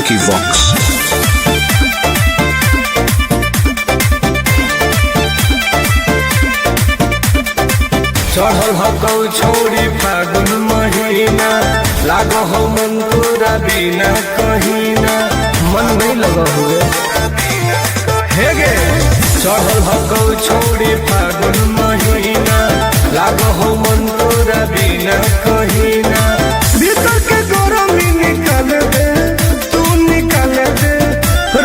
Vicky Vox. चढ़ल हकौ छोड़ी फागुन महीना लागो हो मन तोरा बिना कहीना मन नहीं लगा हुए हे गे चढ़ल हकौ छोड़ी फागुन महीना लागो हो मन तोरा बिना कहीना भीतर के गरमी निकाल दे तू निकाल दे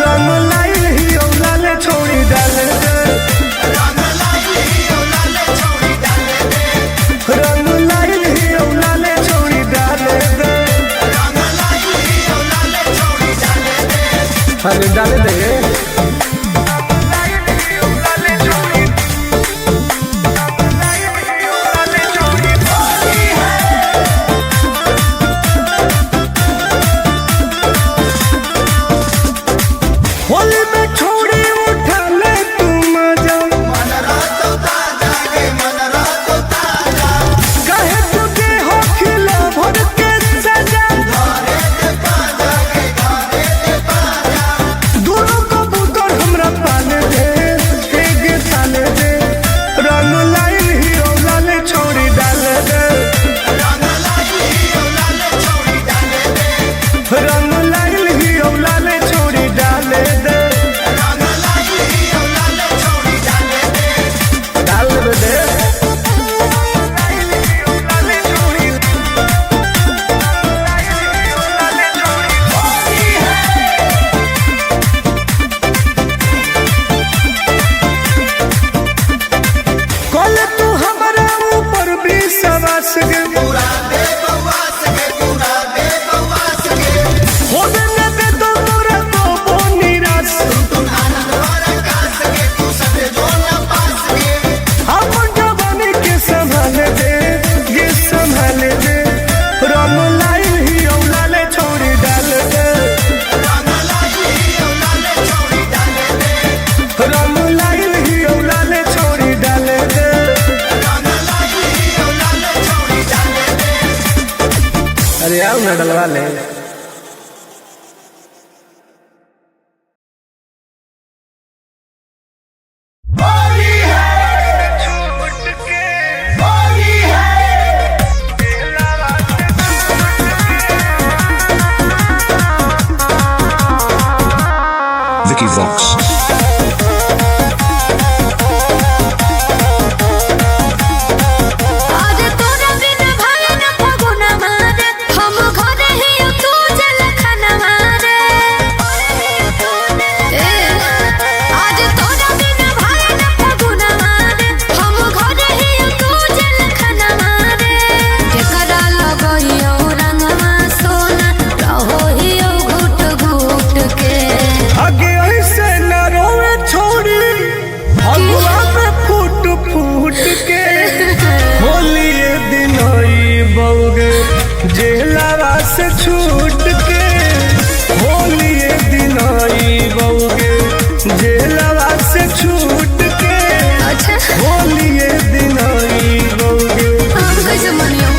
रंग लाइल ही औलाले छोड़ी डाल दे रंग लाइल ही औलाले छोड़ी डाले दे अरे डाले दे होली में छोड़ी उठा ले तू मजा कहे तुझे हो खिला भर के सजा दोनों कबूतर हमरा पाले दे एक साले दे रंग लाइल ही औलाले छोड़ी डाले दे रंग लाइल ही औलाले छोड़ी डाले दे डाल दे कल तू हमारा ऊपर भी सवास गे होबे न दे तो तोरा को निराश हम जवानी के संभाल दे ये संभाल दे रंग लाइल ही औलाले छोड़ी डाल दे रंग लाइल ही औलाले छोड़ी डाल दे अरे आओ ना डलवा ले Vicky Vox. आज तोरा बिना भाई न फगुना मारे हम घरे ही तू जल खाना मारे आज तोरा बिना भाई न फगुना मारे हम घरे ही तू जल खाना मारे जेकरा लगइयो रंगवा सोना रहो ही घुट घुट के आगे ऐसे न रोवे छोड़ी भगवा में फूट फूट के होली दिन आई बउगे जेलवा से छूट के होली दिन आई बउगे जेलवा से छूट के अच्छा होली दिन आई बउगे हम कैसे मनियो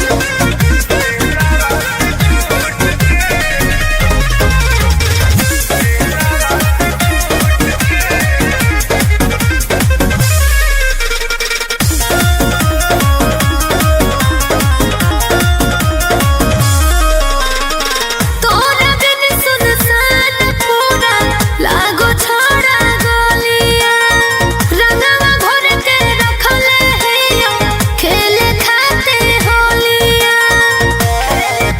तोरा बिन सुनसान पूरा लागो छोड़ा गोलिया रंगवा घोर के रखले हैयो खेले खाते होलिया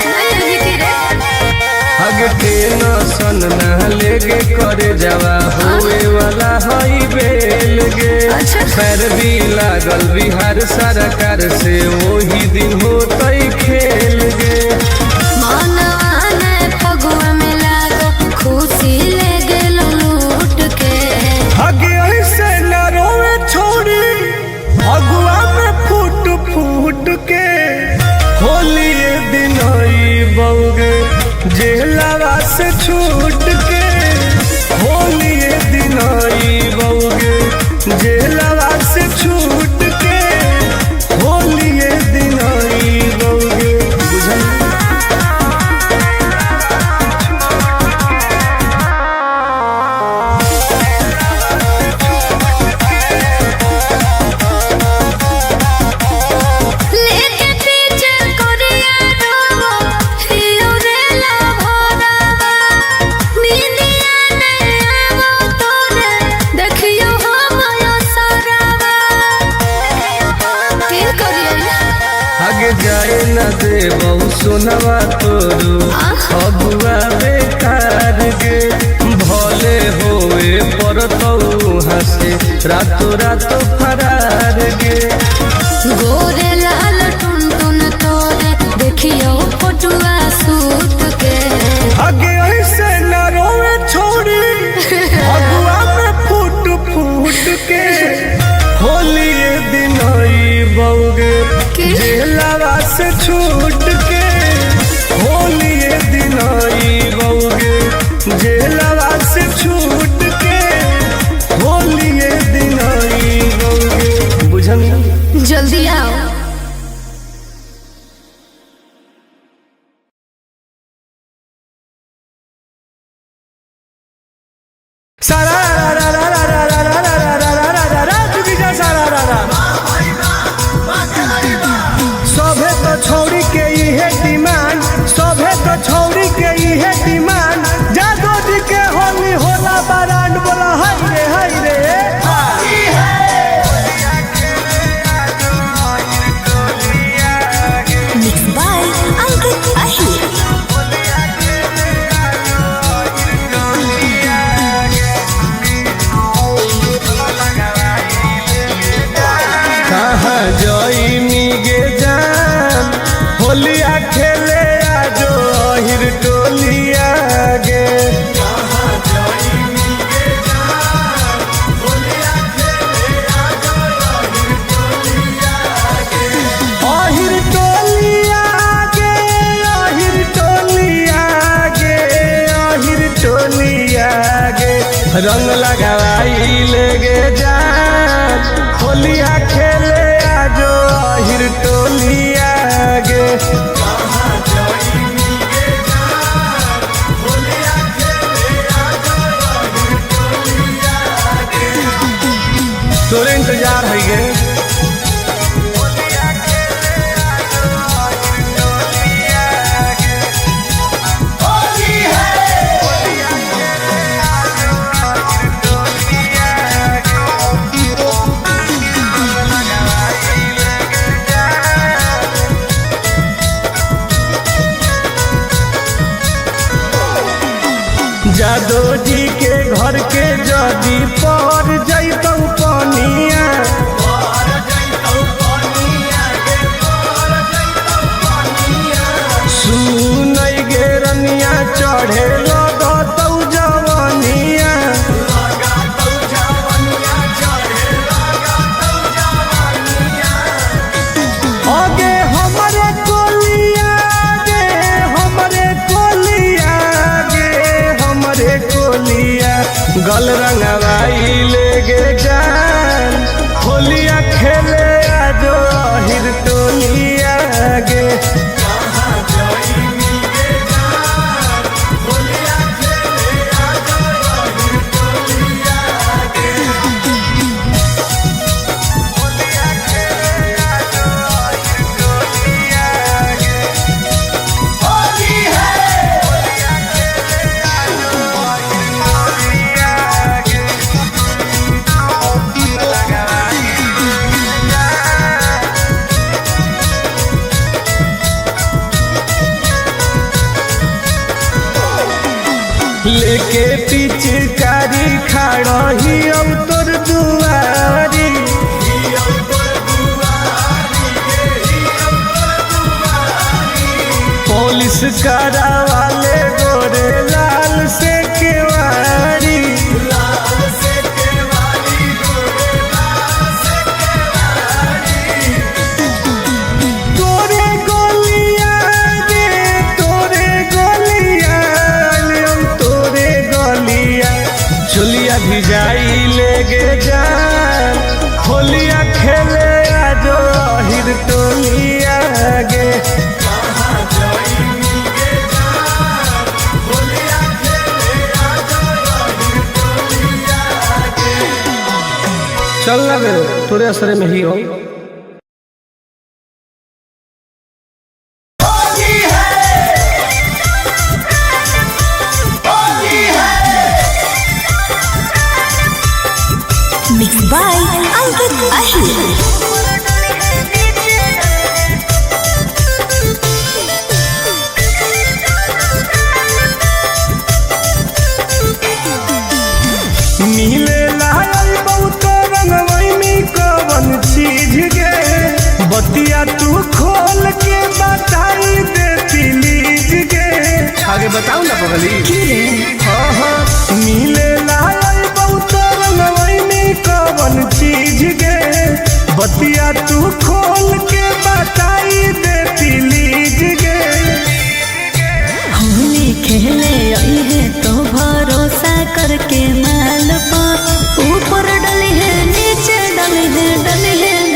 नहीं की रे आगे टेंशन न लेगे करे जावा होए वाला हई बेल गे अच्छा। पैर भी लागल बिहार सरकार से वही दिन होतई खेल गे मनवा ने फगुआ में लागो खुशी ले गेलो लूट के आगे ऐसे न रोवे छोड़ी भगवा में फूट फूट के होली दिन आई बउगे जेलवा से छूट के होली दिन आई बउगे जेलवा से छूट के होली दिन आई बउगे बुझल सोनवा तोरू अबुआ बेकार गे भले होए परतौ हंसे रातो रातो फरार गे गोरे लाल टुन टुन तोरे देखियो फोटुआ सूत के आगे ऐसे न रोवे छोड़ी अगुआ में फूट फूट के होली दिन बउगे जेलवा से छूट के होली दिन बउगे जेलवा से छूट के होली दिन बउगे बुझल जल्दी आओ। सभे तो छोड़ी के इहे डिमांड सभे तो छोड़ी के इहे डिमांड जादो जी के होली होला बरांड बोला हाय रे Mixed by Ankit Ahir. कहाँ जईनी गे जान होलिया खेले आजो अहिर टोलिया गे अहिर टोलिया गे अहिर टोलिया गे अहिर टोलिया गे रंग लगाई ले गे जान होलिया खेले आजो अहिर टोलिया गे तोरे इंतजार है गे जादो जी के घर के जदी पर जैतौ पनिया सुनई गे रनिया चढ़े लगतौ जवनिया आगे हमरे कोलिया गे हमरे कोलिया गे हमरे कोलिया गल रंगवाई ले गे जान होलिया खेले आजो अहिर टोलिया गे लेके पिचकारी खड़ा ही अब तोर दुआरी पुलिस करा वाले गोरे लाल से केवारी तोरे गोलिया गे तोरे गोलिया तोरे गोलिया चुलिया भिजाई ले गे जान होलिया खेले आजो अहिर टोलिया गे चल ना गे तोरे असरे में ही हो Mixed by Ankit Ahir. बतिया तू खोल के बताई दे प्लीज गे। आगे बताओ ना पगली। हाँ मिले लाल बहुत रंगवैनी कवन चीज गे। बतिया तू खोल के बताई दे प्लीज गे। होली खेले आई है तो भरोसा करके माल पर ऊपर डली है नीचे डली है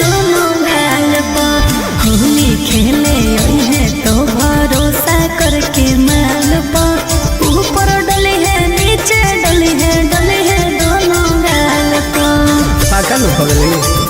दोनों गाल पर। होली खेले आई है तो भरोसा करके माल पर ऊपर डली है नीचे डली है दोनों गाल पर। पाका लो पगली।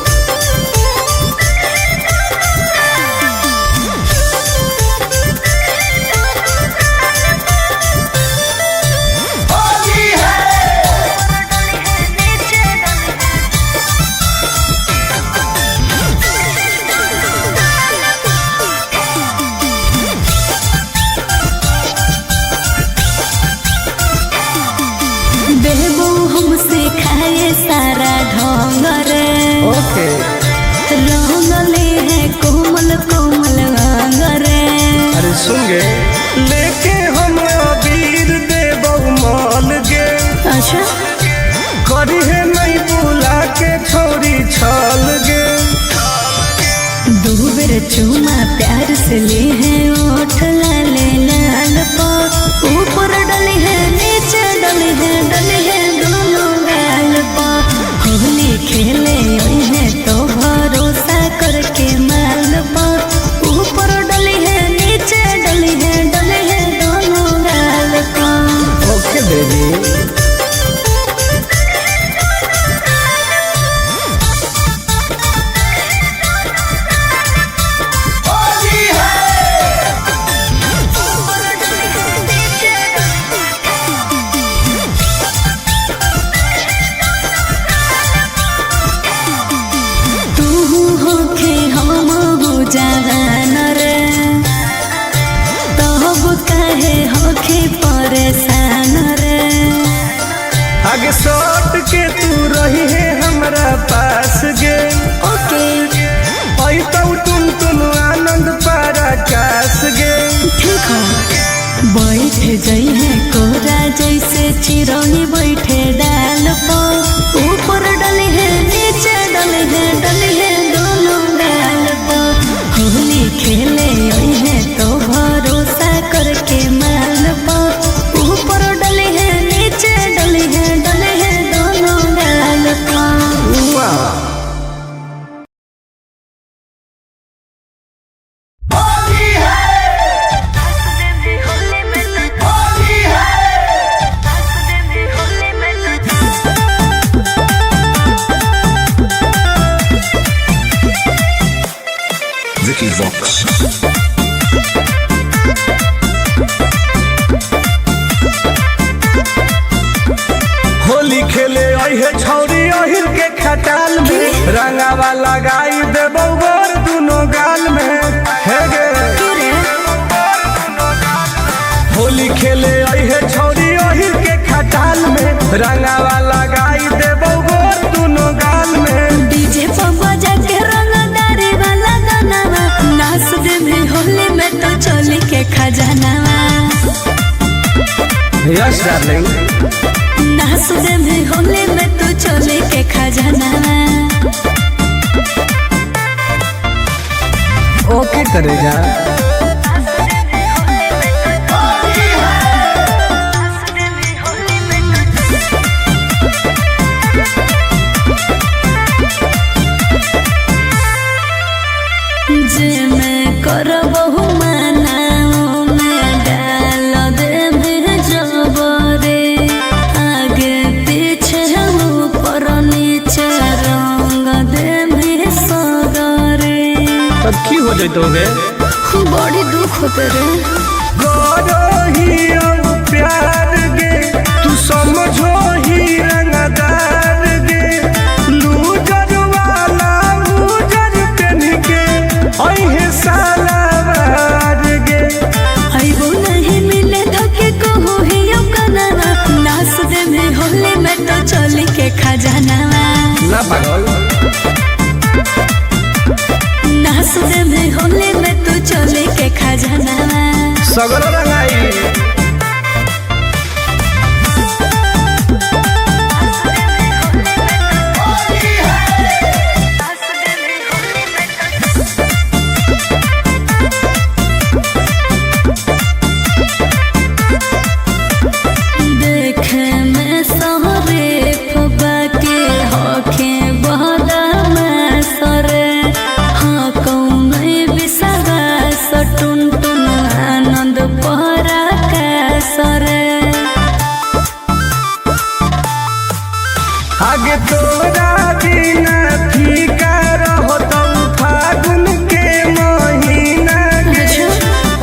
बेबू हमसे खाए सारा ढोंग रे। ओके रंगले है कोमल कोमल अंग रे। अरे सुन गे लेके हम अबीर देबौ मॉल गे। अच्छा करी है नहीं बुला के छोरी छल गे। दो बेर चूमा प्यार से ले है ओठ लाले लाल पर ऊपर डली है नीचे डली है दोनों गाल पर। होली खेले आई है तो भरोसा करके माल पर ऊपर डली है नीचे डली है दोनों गाल पर। ओके बेबी। जवान रे तब काहे होखे परेशान रे। आगे सट के तू रही है हमरा पास गे। ओके आई तो तुम आनंद पारा कास गे। ठीक है बैठ जाई है कोरा जैसे चिरौनी बैठे डाल पर ऊपर डली है नीचे डली है दोनों गाल पर। होली खेले आई है तो भरोसा करके माल पर ऊपर डली है नीचे डली है दोनों गाल पर। वाह Vicky Vox. होली खेले आई है छौरी अहिर के खटाल में। रंगावा लगाई देबौ गोर दुनो गाल में। हे गे होली खेले आई है छौरी अहिर के खटाल में। रंगावा लगाई देबौ गोर दुनो गाल में। डीजे पर बजा के रंगदारी वाला गाना नाच दे में होली में तो चोली के खजानावा। यस डार्लिंग नाच दे में होली में तो चोली के खजानावा। ओके करेगा। जे मैं करबहु मनाओ में डाल दे में जबरे। आगे पीछे ऊपर नीचे रंग दे में सगरे। तब की हो जाए तो गे बड़ी दुख होते रे। गोरो ही प्यार गे तू समझो ही रंगदार गे। लूजर वाला लूजर पहन के आई है सालावार गे। आइबो नहीं मिले धोखे को हो ही कनावा। नाच दे में होली में तो चोली के खजानावा। ना पागल नाच दे सगरो रंगाई। आगे तोरा बिना फीका रहो तो फागुन के महीना के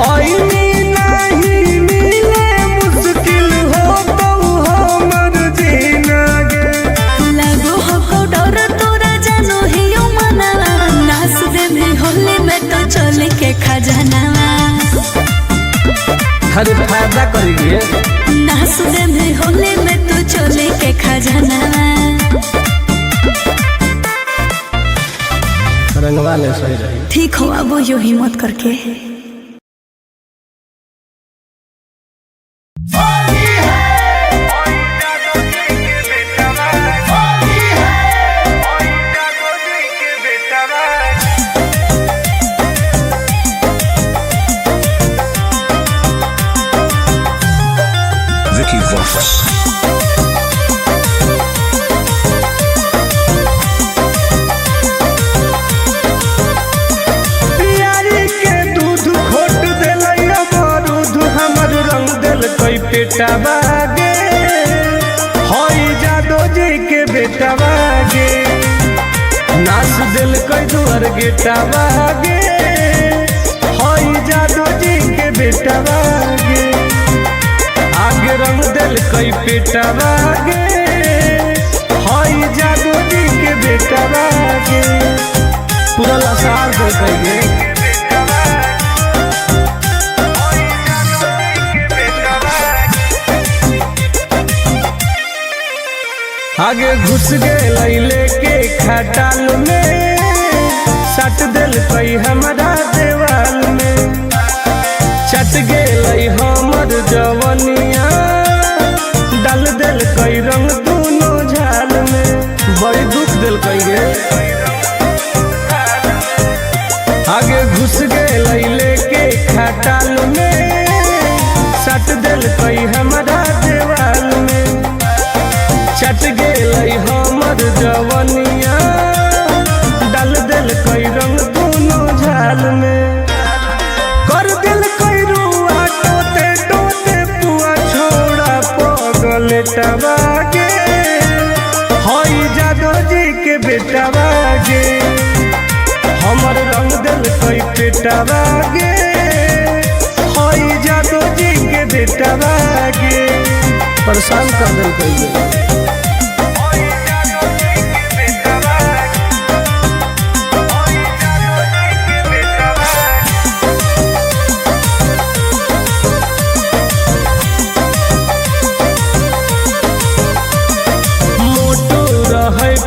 ओइनी नहीं मिले मुश्किल हो तो हमर जीना गे लगो हो डर तोरा जानो हियो मना नाच दे भी होली में तो चले के खजाना हर फायदा करिए नाच दे भी होली में तो चले के खजाना रंगवा ले सही रही। ठीक हो अब यो हिम्मत करके Vicky Vox. बेटा बागे होई जादो जी के बेटा बागे नाच दिल कोई दुआर गेटा बागे होई जादो जी के बेटा बागे आगे रंग दिल कोई बेटा बागे होई जादो जी के बेटा बागे पूरा लसार दे कहिए आगे घुस गए लेके खटाल में सट दिल कई हमारा देवाल में चट गए हमर जवनिया डाल दिल कई रंग दोनों झाल में बड़ी दुख दिल कई गे आगे घुस गए लेके खटाल में सट दिल कई हमारा देवाल में चट गए हमर जवनिया डाल दिल कई रंग दोनों झाल में कर दिल कई रुआ टोते टोते पुआ छोड़ा पगल टबागे होई जादो जी के बेटा बागे हमर रंग दिल कई पेटा बागे होई जादो जी के बेटा बागे परेशान कर दिल कई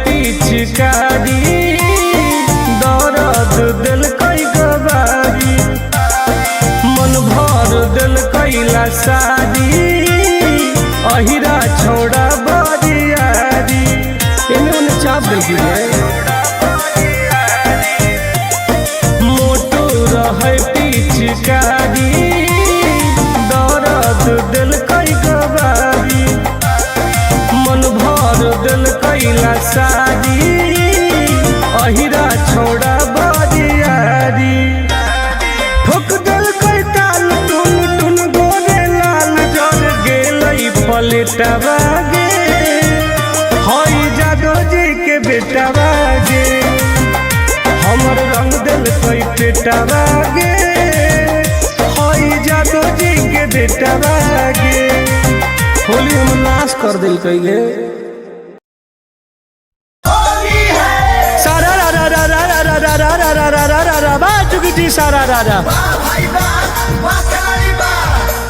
पिचकारी दर्द दिल कई गवारी मन भर दिल कैला सारी अहिरा छोड़ा बरियारी इन्होंने चाप देखिए मोटो रहे पिचकारी दर्द दिल कई गवारी मन भर दिल कैला सारी अहिरा छोड़ा बरियारी ठोक दिल कई ताल टुन टुन गोरे लाल जर गेलई पलेटा बागे होई जादो जी के बेटा बागे हमर रंग दिल कई पेटा बागे होई जादो जी के बेटा बागे होली हम नाश कर दिल कई गे सारा रा रा रा रा रा रा रा रा रा रा रा रा रा बा चुकी सारा रा रा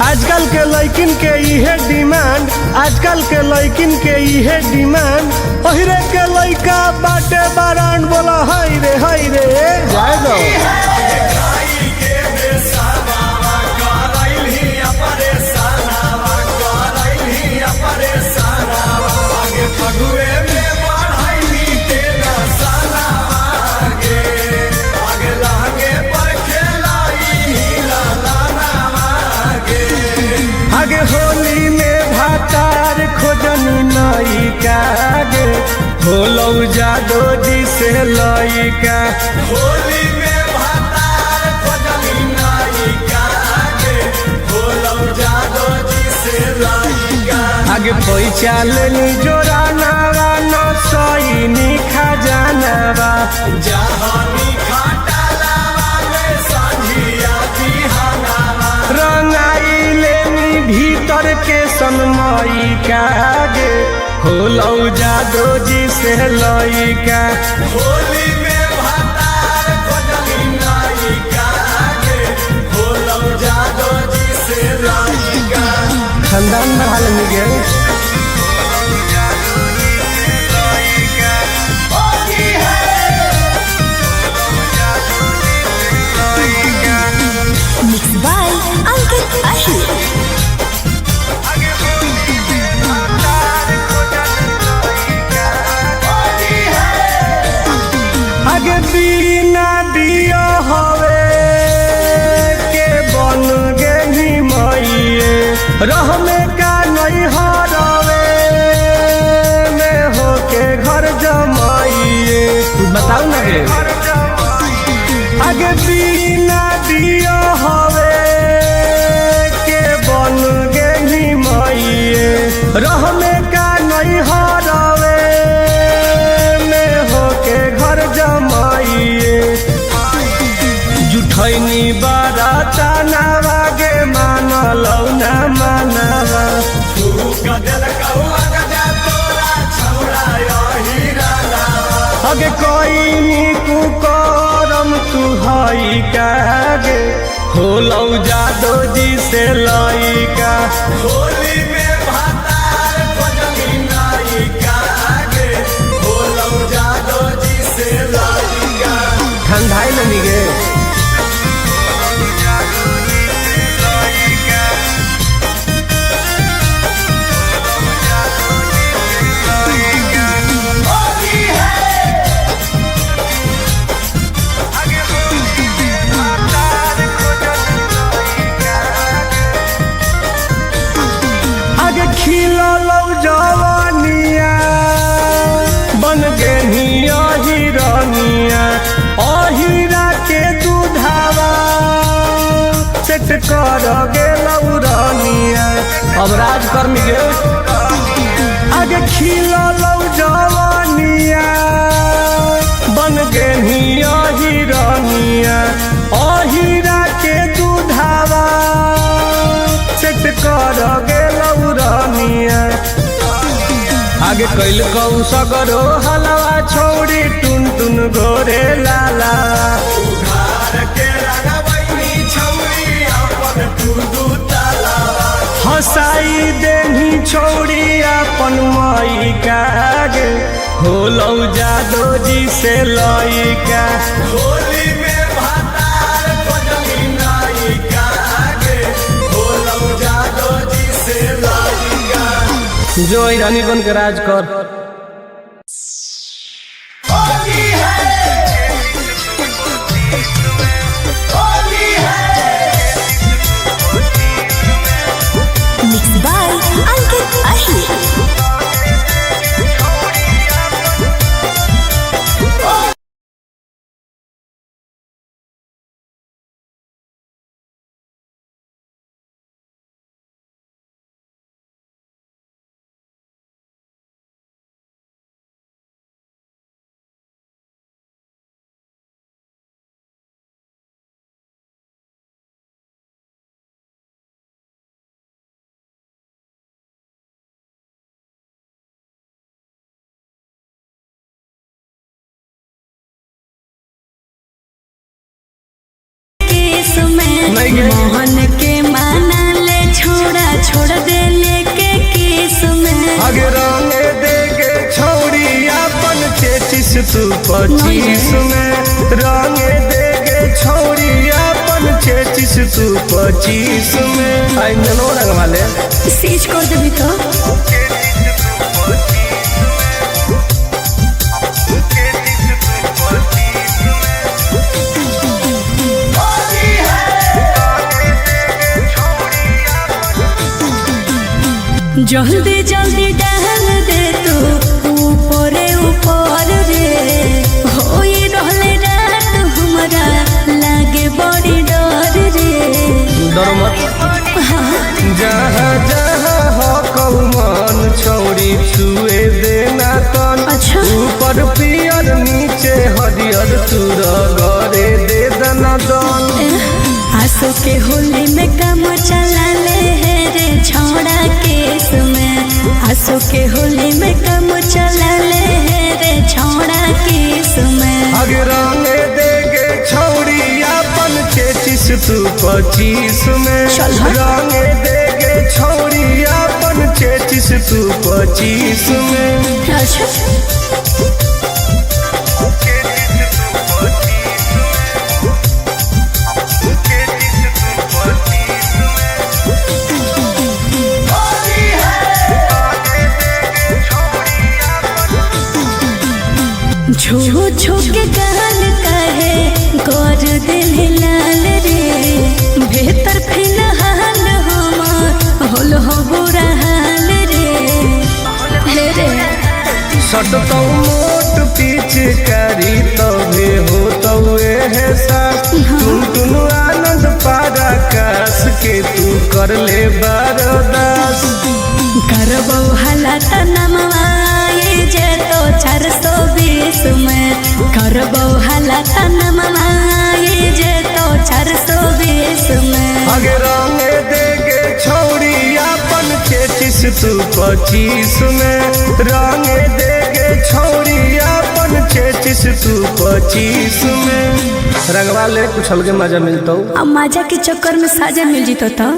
आजकल के लड़किन के इहे डिमांड आजकल के लड़किन के इहे डिमांड ओहिरे के लड़का बाटे बारान बोला हाय रे जाए दो का गे होलौ जादो जी से लइका होली में भातार खोजली नायिका गे होलौ जादो जी से लइका आगे पैसा लेनी जोरा नावा न सईनी खजानावा जहानी खाटालावा में संझिया बिहानावा रंगाई लेनी भीतर के सनमई का गे होलौ जादो जी से लइका होली में भातार खोजली नायिका गे होलौ जादो जी से लइका खानदान में हाल में गे Mixed by Ankit Ahir. आगे बिना बिया हवे के बन गेली मइए रह में का नहीं हरवे में होके घर जमाइए बताओ ना गे आगे बिना बिया हवे के बन गेली मइए रह में का नहीं हरवे में होके घर जमाइए जुठैनी बाराता नावा गे मानलौ ना मानवा अगे कोई नीकू करम तू हई का गे होलौ जादो जी से लइका होली में भातार खोजली नायिका गे होलौ जादो जी से लइका ठंडाई लनी गे आगे खिलौ जवानिया बन गेनिया हिरनिया अहिरा के दूधावा सेट कर गेलौ रनिया अब राजकर्मी गे आगे खिलौ जवानिया बन गेनिया हिरनिया अहिरा के दूधावा सेट कर गेलौ रनिया आगे कैल कौ सगरो हलवा छोड़ी टुन टुन गोरे लाला हसाई देनी छोड़ी अपन मई का गे होलौ जादो जी से लइका होली में भातार खोजली नायिका गे होलौ जादो जी से लइका जो रानी बन के राज कर Mixed by Ankit Ahir. Mohan के माना ले छोड़ा छोड़ दे लेके केस में आगे रंग देगे छोड़ी अपन 33 तू 25 में रंग देगे छोड़ी अपन 33 तू 25 में आई ननो रंग वाले सीज कर देबी तो जल्दी जल्दी डाल दे तू ऊपर पियर नीचे हरियर तूर गरे दे दनादन। आंसू के होली में काम चला ले रे छौड़ा केस में। आंसू के होली में काम चला ले रे छौड़ा केस में। अगे रंगे देगे छौड़ी अपन 33 तू 25 में। रंगे देगे छौड़ी अपन 33 तू 25 में। अच्छा छो छो के गाल कहे गोर दिल लाल रे। बेहतर फिलहाल हम होल हो बुरा हाल रे रे। सटतौ मोट पीछ करी तबे हो तवे है सास। टुन आनंद पारा कास के तू कर ले बरदास। करबो हालात नमवाए जे तो 420 में। करबो हालात नमवाए जे तो 420 में। अगे रंगे देगे छौड़ी अपन 33 तू 25 में। रंगे देगे छौड़ी अपन 33 तू 25 में। रंगवा ले कुछ अलगे मजा मिलता। अब मजा के चक्कर में साजा मिल जीतो तो।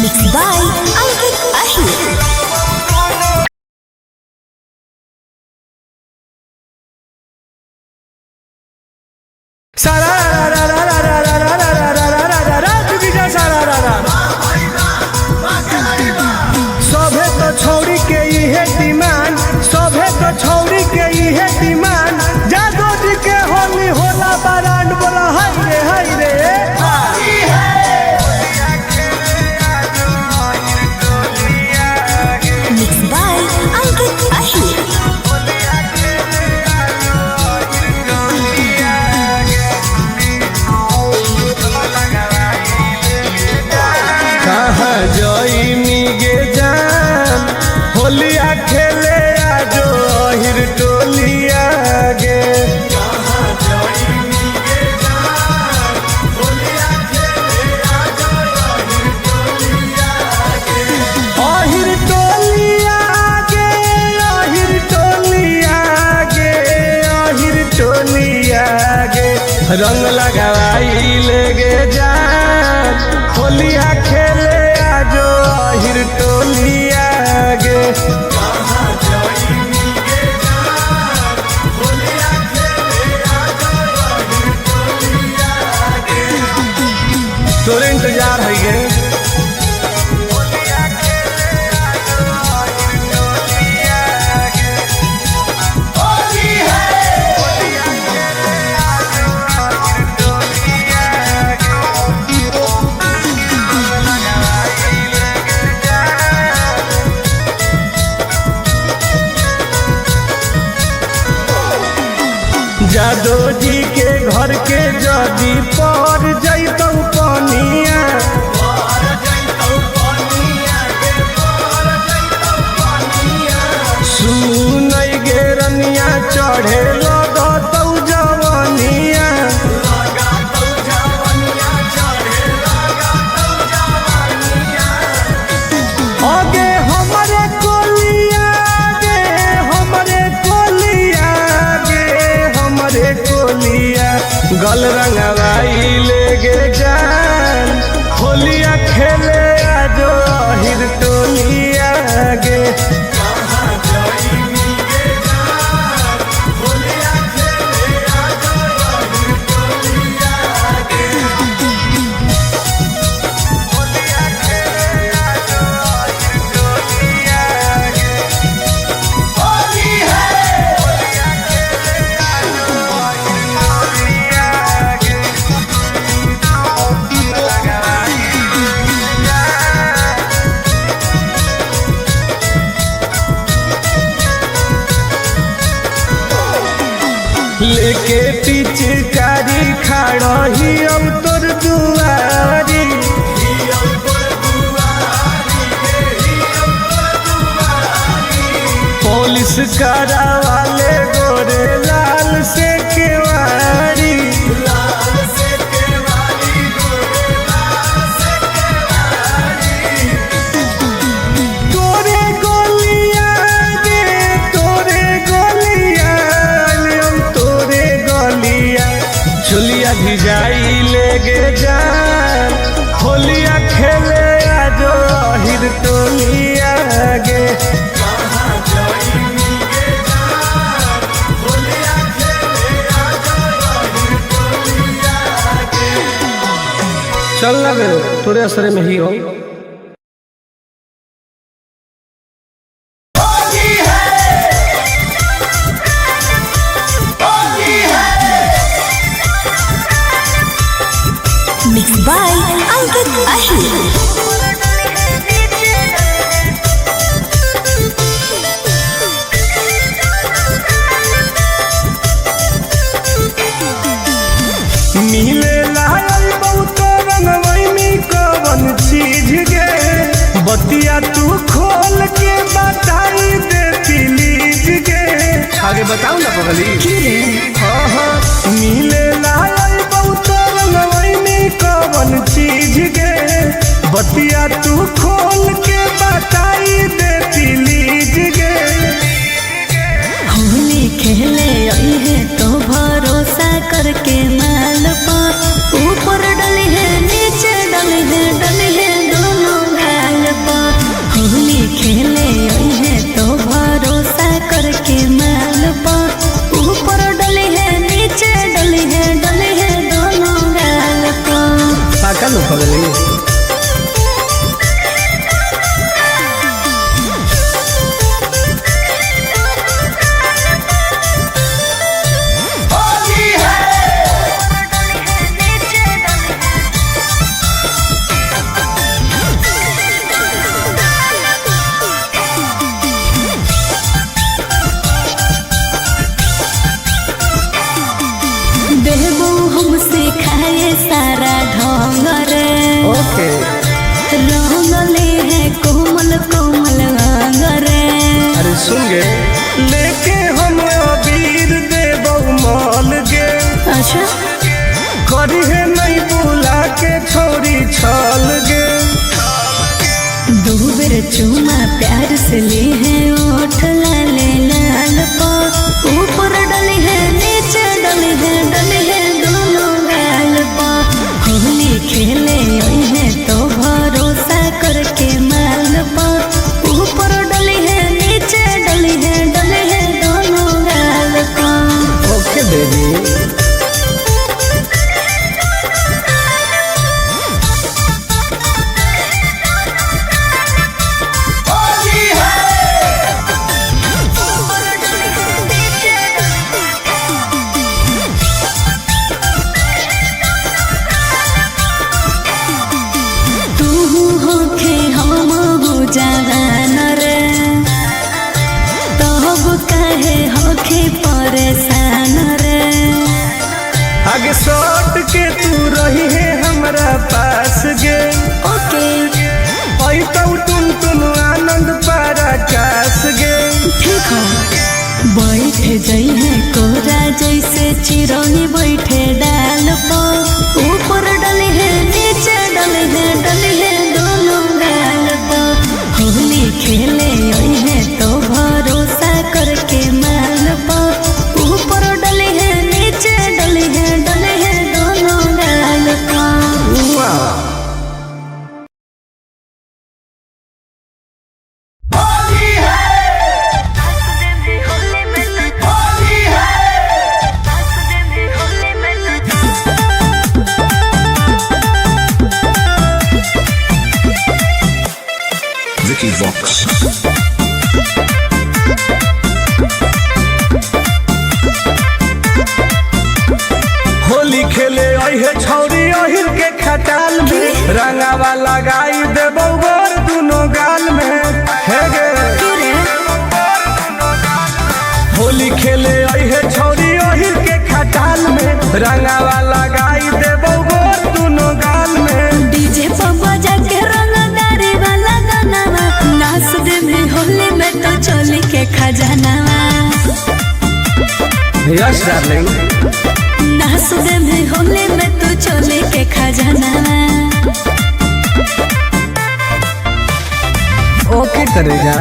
Mixed by Ankit Ahir. सभे तो छौड़ी के इहे डिमांड। सभे तो छौड़ी के इहे डिमांड। जादू जी के होली होला बरांड। बोला हाय रे Mixed by Ankit Ahir. कहाँ जई मिगे जान होलिया खेले आजो अहिर टोलिया गे। अहिर टोलिया गे अहिर टोलिया गे अहिर टोलिया गे। रंग लगाई लेगे जान होलिया खेले आजो अहिर टोलिया गे। तोरे इंतजार है गे। जादो जी के घर के जदी पर जैतौ पनिया। सुनई गे रनिया चढ़े लगतौ जवनिया। अगे हमरे कोलिया गे हमरे कोलिया गे हमरे कोलिया। गल रंगवाई लेगे जान होलिया खेले आजो अहिर टोलिया गे। लेके पिचकारी खड़ही अब तोर दुआर। करा वाले गोरे लाल से केवारी तोरे गोलिया गे तोरे गोलिया हम तोरे गोलिया झुलिया भी जाई ले गे जान होलिया खेले आजो हिर टोलिया गे चल लगे तोरे असरे में ही हो। Mixed by Ankit Ahir. मिले लायल बहुत रंगवैनी कवन चीज गे बतिया तू खोल के बताई देती लीज गे आगे बताओ ना पगली मिले लायल बहुत रंगवैनी कवन चीज गे बतिया तू खोल के बताई देती लीज गे होली खेले आई है तो भरोसा करके माल पर ऊपर डली है नीचे डली है दोनों गाल पर होली खेले आई है तो भरोसा करके माल पर ऊपर डली है नीचे डली है दोनों गाल पर पाका लो पगली देबू हमसे खाए सारा ढंग रे ओके रंगले है कोमल कोमल अंग रे अरे सुन गे लेके हम अबीर देबौ माल गे अच्छा करी है नहीं बुला के छोरी छल गे दो बेर चूमा प्यार से ली है ओठ लाले लाल पर ऊपर डली है नीचे डली है दोनों गाल पर होली खेले आई है तो भरोसा करके माल पर ऊपर डली है नीचे डली है दोनों गाल पर ओके बेबी जवान रे तब कहे होके परेशान रे आगे सट के तू रही है हमरा पास गे ओके आई तो टुन आनंद पराकाश गे ठीक हो बैठे जई है कोरा जैसे चिरौनी बैठे डाल पर ऊपर डली है नीचे डली है दोनों गाल पर होली खेले आई है तो भरोसा करके माल पर ऊपर डली है नीचे डली है दोनों गाल पर वाह Vicky Vox. होली खेले आई है छौरी अहिर के खटाल में रंगावा लगाई देबौ गोर दोनों गाल में हे गे होली खेले आई है छौरी अहिर के खटाल में रंगावा लगाई देबौ गोर दोनों गाल में डीजे पर बजा के रंगदारी वाला गाना नाच दे में होली में तो चोली के खजाना यस डार्लिंग। नासुदे में होले में तू चोली के खजाना ओके करे जा।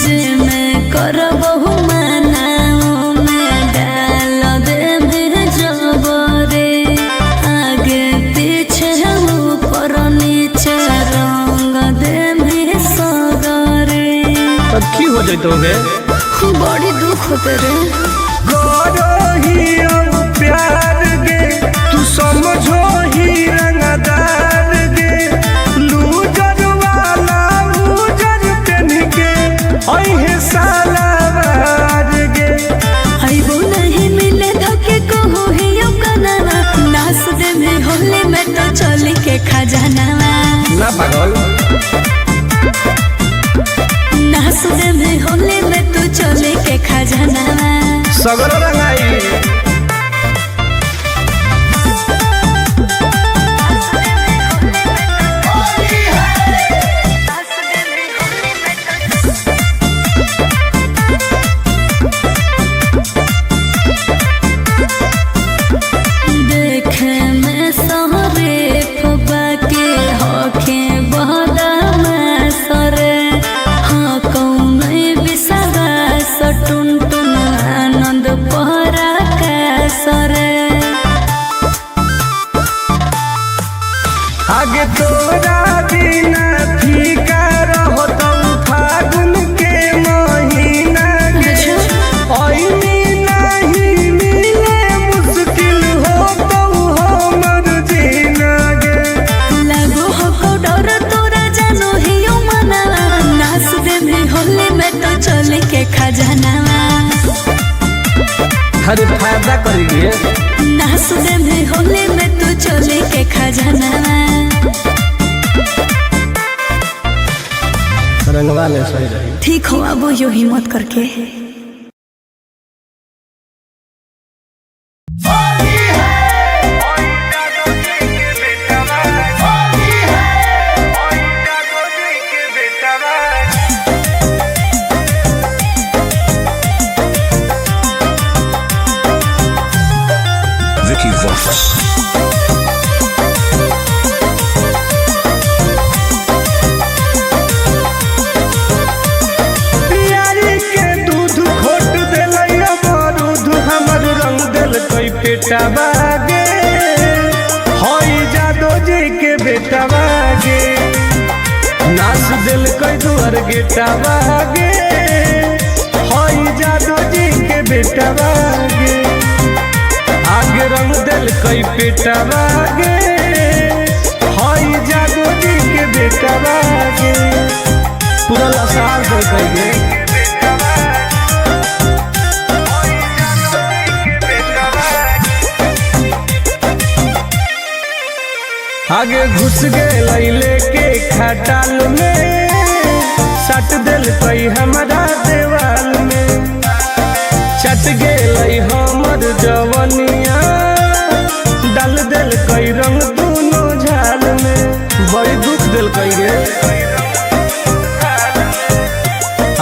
जे मैं करबहु मनाओ में डाल दे मेरे जबरे आगे पीछे ऊपर नीचे रंग दे मेरे सगरे। अब की हो जाए बड़ी दुख होते रे प्यार गे तू समझो ही रंगदार गे लूजर वाला लूजर पेन के ओहे सालावार गे आइबो नहीं मिले धोखे को हो ही यो कनाना नास दे में होले में तो चली के खजाना ना पागल नास दे में होले में तू चली के खजाना सगर रंगाई। देखे में सहरे फबा के होखे बहदा में सरे हाँ कौन बिसावा सटुन टुन आनंद पहरा कैसरे। आगे तोरा बिना फीका रहो तुम फागुन के महीना के ओइनी नहीं मिले मुश्किल हो तो हमर जीना गे लागो हो डर तोरा जानो ही यो मना नास दे में होले में तो चले के खजाना हर फायदा करिए नास दे में होले में तो चले के खजाना रंगवा ले सही रही। ठीक हो अब यो हिम्मत करके Vicky Vox. बेटा बागे होई जादो जी के बेटा बागे नाच दिल कोई दुआर गेटा बागे होई जादो जी के बेटा बागे आगे रंग दिल कोई बेटा बागे होई जादो जी के बेटा बागे पूरा लसार दे गए आगे घुस गए लेके खटाल में सट दिल कई हमारा देवाल में चट गए हमर जवनिया डाल दिल कई रंग दोनों झाल में बड़ी दुख दिल कई गे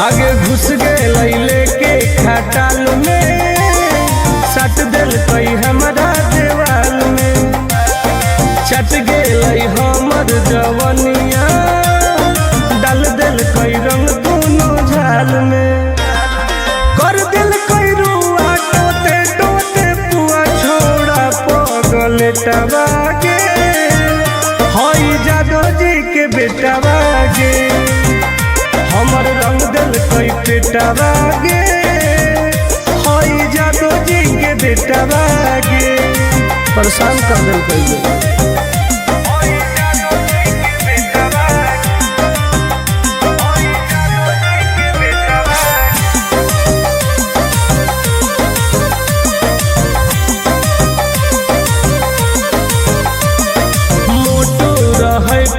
आगे घुस गए लेके खटाल में सट दिल कई हमारा देवाल में चट गए हमर जवनिया डाल दिल कई रंग दोनों झाल में कर दिल कई रुआ टोते टोते पुआ छोड़ा पगल टबागे होई जादो जी के बेटा बागे हमर रंग दिल कई पेटा बागे होई जादो जी के बेटा बागे परेशान कर दिल कई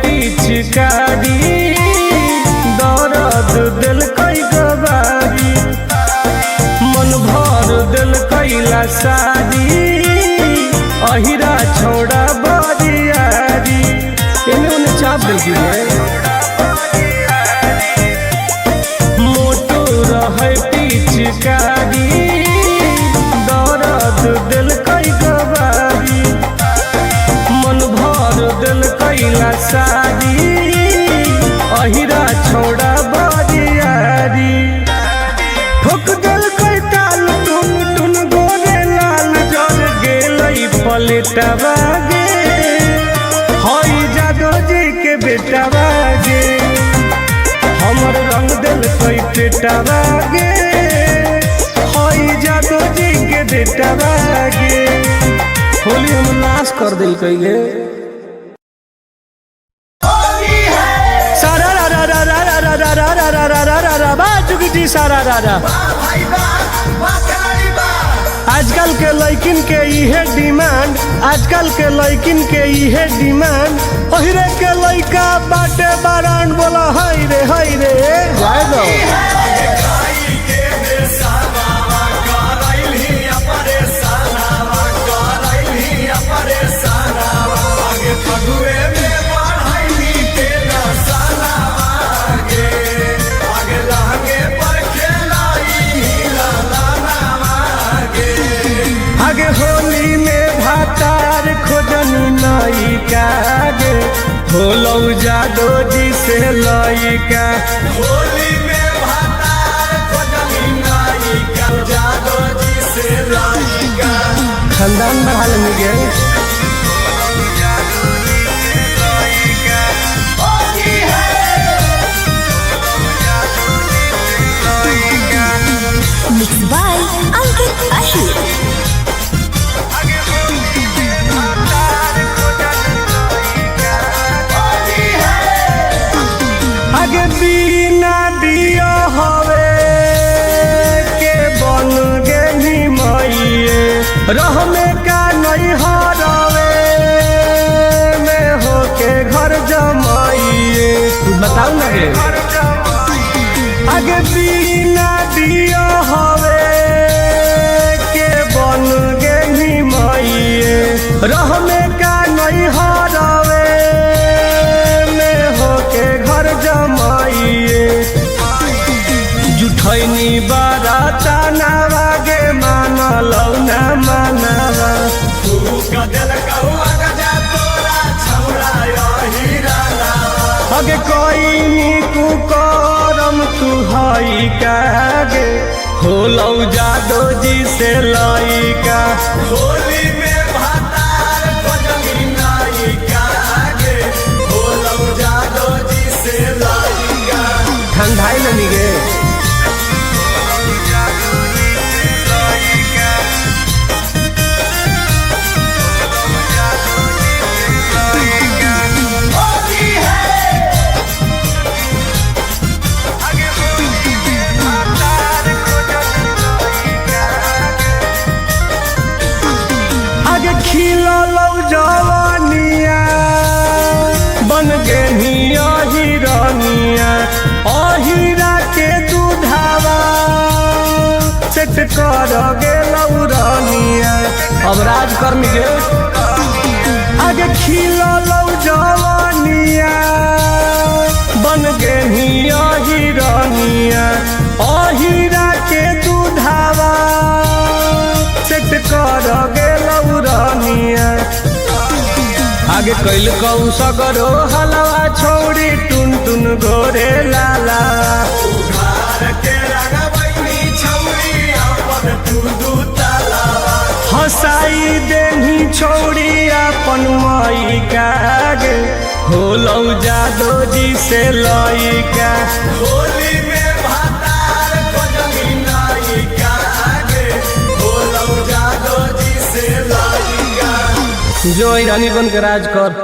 पिचकारी दर्द दिल कई गवारी मन भर दिल कैला सारी चाप देखी है मोटो रहे पिचकारी दर्द दिल कई गवारी मन भर दिल कैला सारी अहिरा छोड़ा बरियारी ठोक दिल कई ताल टुन टुन गोरे लाल जर गेलई पलटवा गे हई जादो जी के बेटवा गे हमर रंग दिल कई पेटवा गे हई जादो जी के बेटवा गे होली हम नाश कर दिल कई गे सारा रा रा रा रा रा रा रा रा रा रा रा रा रा बा चुकी जी सारा रा रा आजकल के लड़किन के इहे डिमांड आजकल के लड़किन के इहे डिमांड ओहिरे के लड़का बाटे बारान बोला हाय रे जाए दो आगे होली में भातार खोजनी नई कागे होलो जादो जी से लइका होली में भातार खोजनी नई का जादो जी से लइका खानदान बहाल में गए Mixed by Ankit Ahir. आगे बिना दिया हवे के बन गेली मइए रह में का नहीं हरवे में होके घर जमाइए बताओ ना रे आगे बिना दिया हवे के बन गेली मइए रह में का नहीं हरवे में होके घर जमाइए जुठैनी बाराता नावागे मानलौ ना मानवा अगे कोई कुकरम तू हई कागे होलौ जादो जी से लइका होली में भातार खोजनी नई कागे होलौ जादो जी से लइका ठंडाई लनी गे खिलौ जवानिया बन गेनिया हिरनिया अहिरा के दूधावा सेट कर गेलौ रनिया अब राज कर गे आगे खिलौ जवानिया बन गेनिया हिरनिया अहिरा के दूधावा सेट कर गेलौ रनिया आगे कैल कौ सगरो हलवा छोड़ी टुन टुन गोरे लाला हसाई देही छोड़ी अपन मई कागे होलौ जादो जी से लइका होली में भातार खोजनी नई कागे होलौ जादो जी से लइका जो रानी बन के राज कर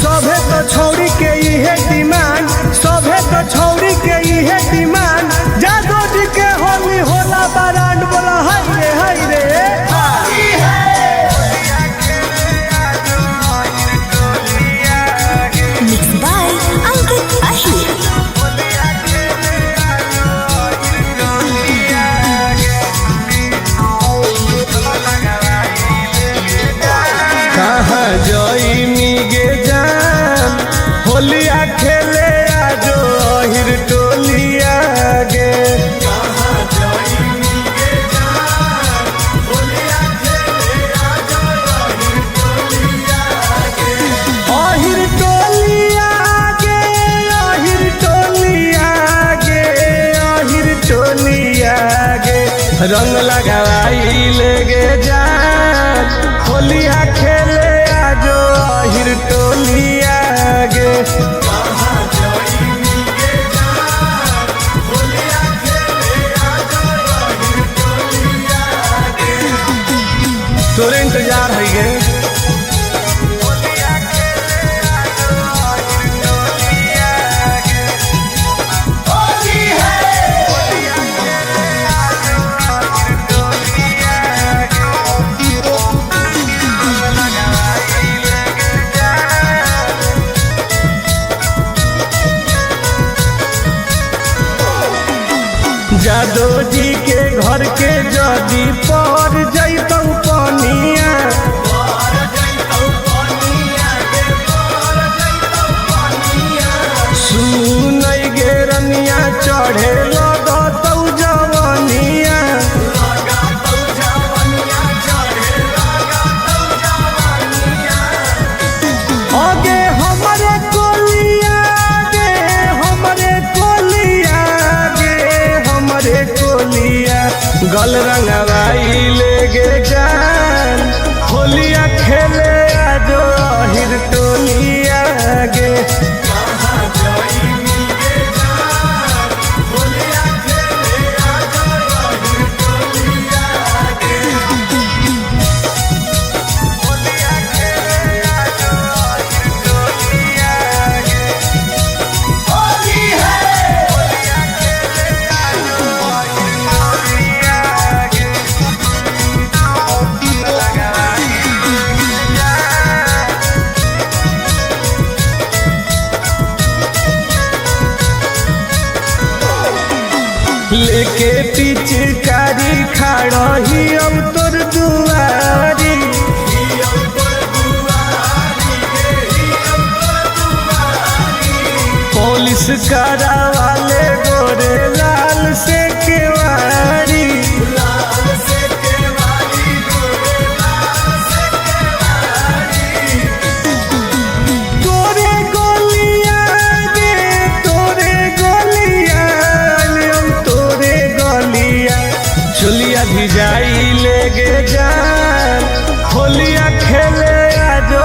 सभे तो छौरी के इहे डिमांड सभे तो छौरी के इहे डिमांड जादो जी के होली होला बारांड बोला हाय रे Mixed by रंग लगाई लेगे जान होलिया खेले आजो हिर टोलिया गे। तोरे इंतजार है गे। जादो जी के घर के जदी पर जैतौ पनिया सुनई गे रनिया चढ़े लगतौ जवनिया। आगे हमरे कोलिया गे हमरे कोलिया गे हमरे कोलिया गल रंगवाई लेगे जान होलिया खेले आजो हिर टोलिया गे। लेके पिचकारी खड़ा ही अब तोर दुआरी पुलिस करा वाले गोरे लाल से केवारी। तोरे गोलिया गे तोरे गोलिया तोरे गोलिया चुलिया भी जाई लेगे जान होलिया खेले आजो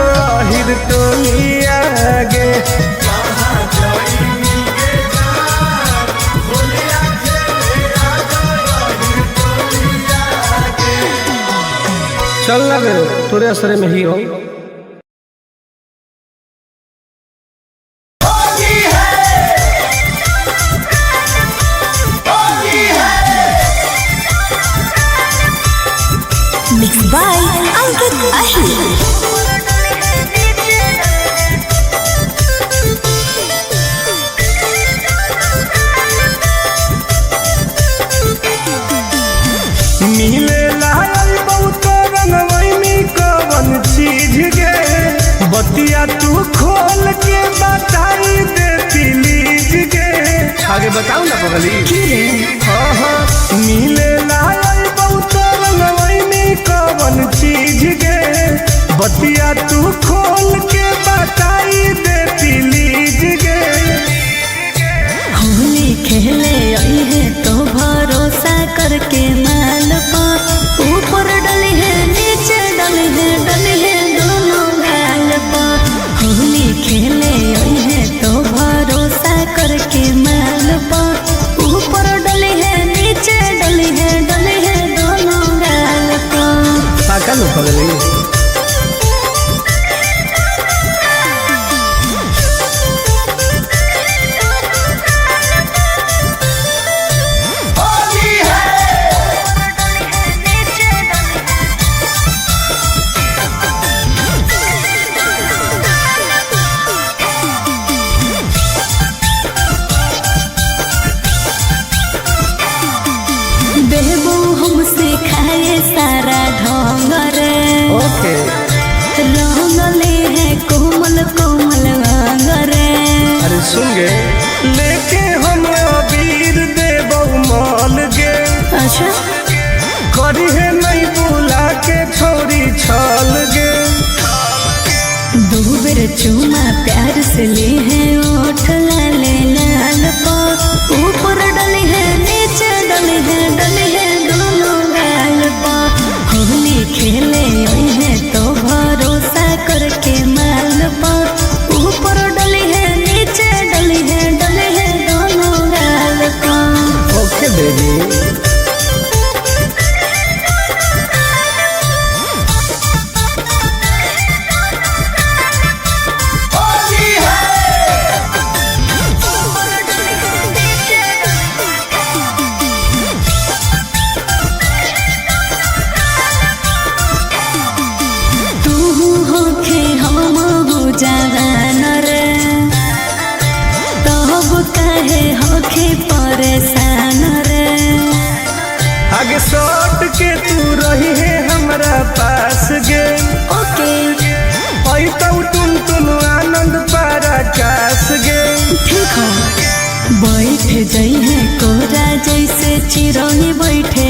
हिर टोलिया गे। चल लगे तोरे असरे में ही हो। Mixed by Ankit Ahir. मिले लायल बहुत रंगवैनी कवन चीज गे बतिया तू खोल के बताई दे प्लीज गे। आगे बताऊ ना पगली। हाँ हाँ मिले लायल बहुत रंगवैनी कवन चीज गे बतिया तू खोल के बताई दे प्लीज गे। होली खेले आई है तो भरोसा करके माल पा ऊपर डली है नीचे डली है दोनों गाल पा। होली खेले आई है तो भरोसा करके माल पा ऊपर डली है नीचे डली है दोनों गाल पा। पाका लो पगली। बेबू हमसे खाए सारा ढोंग रे ओके रंगले है कोमल कोमल वांग रे। अरे सुन गे लेके हम अबीर देबौ माल गे। अच्छा करी है नहीं बुला के छोरी छल गे। दो बेर चूमा प्यार से ले है ओठ लाले लाल पा ऊपर डली है नीचे डली है दोनों रही है हमरा पास गे। ओके तो टुन टुन आनंद पराकाश गे। ठीक है बैठ जाई है कोरा जैसे चिरौनी बैठे